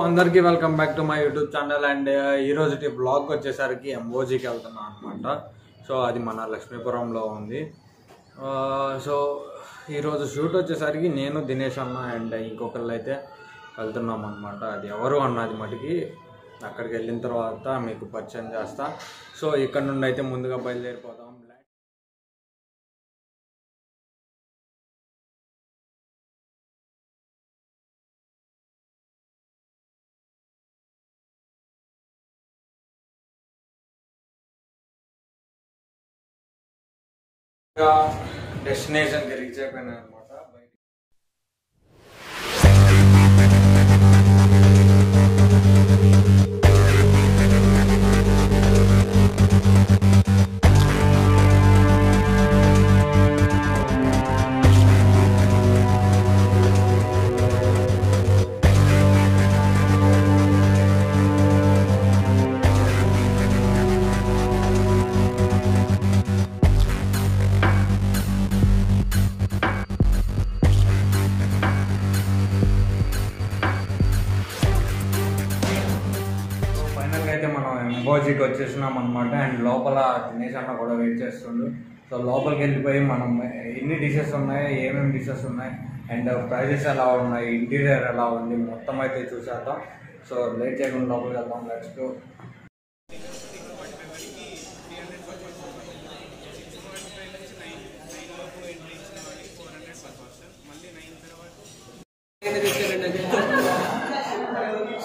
అందరికీ welcome back to my YouTube channel. And ఈ రోజు బ్లాగ్ వచ్చేసరికి ఎంఓజీకి వెళ్తున్నాం అనమాట. సో అది మన లక్ష్మీపురంలో ఉంది. సో ఈరోజు షూట్ వచ్చేసరికి నేను దినేష్ అన్న అండ్ ఇంకొకళ్ళు అయితే వెళ్తున్నాం అనమాట. అది ఎవరు అన్నది మటుకి అక్కడికి వెళ్ళిన తర్వాత మీకు పరిచయం చేస్తా. సో ఇక్కడ నుండి అయితే ముందుగా బయలుదేరిపోతాం. డెస్టినేషన్కి రీచ్ అయిపోయినా అనమాట. అయితే మనం ఎంబోజీకి వచ్చేసినాం అనమాట. అండ్ లోపల దినేష్ అన్న కూడా వెయిట్ చేస్తుండు. సో లోపలికి వెళ్ళిపోయి మనం ఎన్ని డిషెస్ ఉన్నాయి, ఏమేమి డిషెస్ ఉన్నాయి, అండ్ ప్రైజెస్ ఎలా ఉన్నాయి, ఇంటీరియర్ ఎలా ఉంది, మొత్తం అయితే చూసేద్దాం. సో లేట్ చేయకుండా లోపలికి వెళ్దాం. Let's go.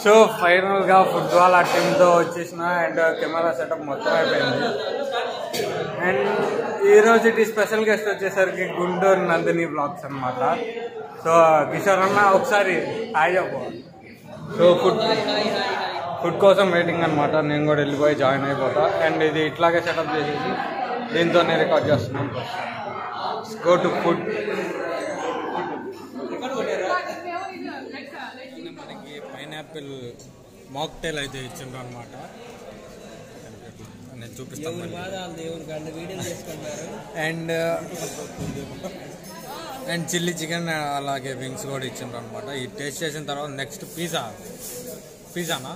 సో ఫైనల్గా ఫుట్బాల్ ఆ టీంతో వచ్చేసిన అండ్ కెమెరా సెటప్ మొత్తం అయిపోయింది. అండ్ ఈరోజు స్పెషల్ గెస్ట్ వచ్చేసరికి గుంటూరు నందిని బ్లాగ్స్ అనమాట. సో కిషోర్ అన్న ఒకసారి హాయ్ చెప్పు. సో ఫుడ్ కోసం వెయిటింగ్ అనమాట. నేను కూడా వెళ్ళిపోయి జాయిన్ అయిపోతా. అండ్ ఇది ఇట్లాగే సెటప్ చేసేసి దీంతోనే రికార్డ్ చేస్తున్నాం. Go to food. మనకి పైనాపిల్ మాక్టైల్ అయితే ఇచ్చిండ్రు అనమాట. నేను చూపిస్తాను. అండ్ చిల్లీ చికెన్ అలాగే వింగ్స్ కూడా ఇచ్చిండ్రు అనమాట. ఈ టేస్ట్ చేసిన తర్వాత నెక్స్ట్ పిజ్జానా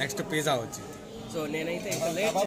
నెక్స్ట్ పిజ్జా వచ్చింది. సో నేనైతే ఇంకా లేట్